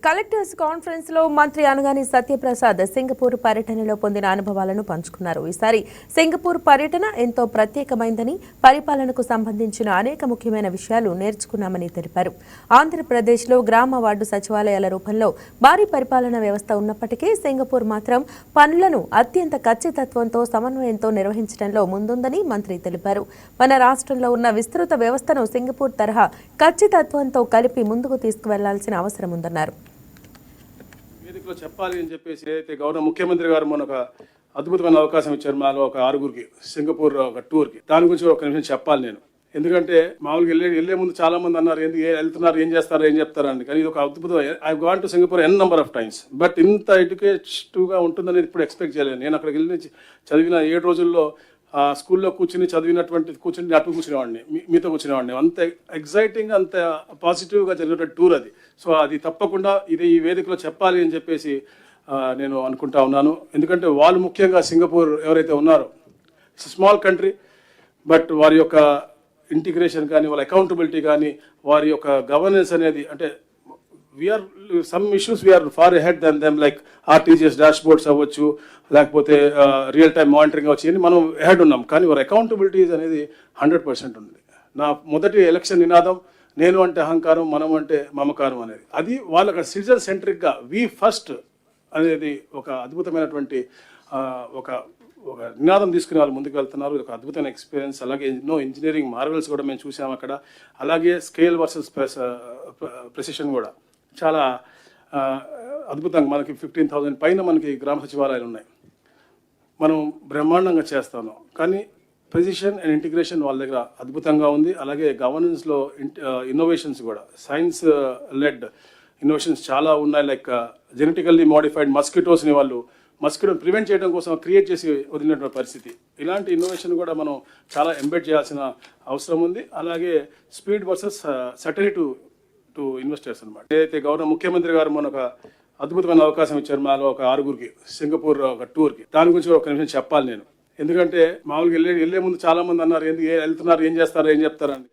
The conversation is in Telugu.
కలెక్టర్స్ కాన్ఫరెన్స్ లో మంత్రి అనగాని సత్యప్రసాద్ సింగపూర్ పర్యటనలో పొందిన అనుభవాలను పంచుకున్నారు. ఈసారి సింగపూర్ పర్యటన ఎంతో ప్రత్యేకమైందని, పరిపాలనకు సంబంధించిన అనేక ముఖ్యమైన విషయాలు నేర్చుకున్నామని తెలిపారు. ఆంధ్రప్రదేశ్లో గ్రామ వార్డు సచివాలయాల రూపంలో భారీ పరిపాలన వ్యవస్థ ఉన్నప్పటికీ సింగపూర్ మాత్రం పనులను అత్యంత ఖచ్చితత్వంతో, సమన్వయంతో నిర్వహించడంలో ముందుందని మంత్రి తెలిపారు. మన రాష్ట్రంలో ఉన్న విస్తృత వ్యవస్థను సింగపూర్ తరహా ఖచ్చితత్వంతో కలిపి ముందుకు తీసుకువెళ్లాల్సిన అవసరం ఉందన్నారు. వేదికలో చెప్పాలి అని చెప్పేసి ఏదైతే గౌరవ ముఖ్యమంత్రి గారు మొన్న ఒక అద్భుతమైన అవకాశం ఇచ్చారు. మాలో ఒక 6గురికి సింగపూర్ ఒక టూర్కి. దాని గురించి ఒక నిమిషం చెప్పాలి నేను. ఎందుకంటే మామూలుగా వెళ్లే ముందు చాలా మంది అన్నారు వెళ్తున్నారు, ఏం చేస్తారు, ఏం చెప్తారని. కానీ ఇది ఒక అద్భుతం. I gone to Singapore N number of times, but ఇంత ఎడ్యుకేటివ్గా ఉంటుందని ఇప్పుడు ఎక్స్పెక్ట్ చేయలేదు. నేను అక్కడికి వెళ్ళి చదివిన 7 రోజుల్లో స్కూల్లో కూర్చుని అటు కూర్చునేవాడిని, మీతో కూర్చునేవాడిని. అంత ఎగ్జైటింగ్, అంత పాజిటివ్గా జరిగిన టూర్ అది. సో అది తప్పకుండా ఈ వేదికలో చెప్పాలి అని చెప్పేసి నేను అనుకుంటా ఉన్నాను. ఎందుకంటే వాళ్ళు ముఖ్యంగా సింగపూర్ ఎవరైతే ఉన్నారో, స్మాల్ కంట్రీ, బట్ వారి యొక్క ఇంటిగ్రేషన్ కానీ, వాళ్ళ అకౌంటబిలిటీ కానీ, వారి యొక్క గవర్నెన్స్ అనేది, అంటే some issues we are far ahead than them, like RTGS dashboards అవ్వచ్చు, లేకపోతే రియల్ టైమ్ మానిటరింగ్ అవ్వచ్చు, ఇవన్నీ మనం అహెడ్ ఉన్నాం. కానీ వారి అకౌంటబిలిటీస్ అనేది 100% ఉంది. నా మొదటి ఎలక్షన్ నినాదం నేను అంటే అహంకారం, మనం అంటే మమకారం అనేది. అది వాళ్ళకి సిటిజన్ సెంట్రిక్గా వి ఫస్ట్ అనేది ఒక అద్భుతమైనటువంటి ఒక నినాదం తీసుకుని వాళ్ళు ముందుకు వెళ్తున్నారు. ఒక అద్భుతమైన ఎక్స్పీరియన్స్. అలాగే ఎన్నో ఇంజనీరింగ్ మార్వెల్స్ కూడా మేము చూసాము అక్కడ. అలాగే స్కేల్ వర్సెస్ ప్రెసిషన్ కూడా చాలా అద్భుతంగా. మనకి 15,000 పైన మనకి గ్రామ సచివాలయాలు ఉన్నాయి. మనం బ్రహ్మాండంగా చేస్తాను. కానీ ప్రెసిషన్ అండ్ ఇంటిగ్రేషన్ వాళ్ళ దగ్గర అద్భుతంగా ఉంది. అలాగే గవర్నెన్స్లో ఇన్నోవేషన్స్ కూడా, సైన్స్ లెడ్ ఇన్నోవేషన్స్ చాలా ఉన్నాయి. లైక్ జెనెటికల్లీ మోడిఫైడ్ మస్కిటోస్ని వాళ్ళు మస్కిటోని ప్రివెంట్ చేయడం కోసం క్రియేట్ చేసి వదిలినటువంటి పరిస్థితి. ఇలాంటి ఇన్నోవేషన్ కూడా మనం చాలా ఎంబెడ్ చేయాల్సిన అవసరం ఉంది. అలాగే speed versus certainty to investors అనమాట. ఏదైతే గౌరవ ముఖ్యమంత్రి గారు మొన్న ఒక అద్భుతమైన అవకాశం ఇచ్చారు. మాలో ఒక 6గురికి సింగపూర్ ఒక టూర్కి. దాని గురించి ఒక నిమిషం చెప్పాలి నేను. ఎందుకంటే మామూలుగా వెళ్లే ముందు చాలా మంది అన్నారు వెళ్తున్నారు, ఏం చేస్తారు, ఏం చెప్తారని.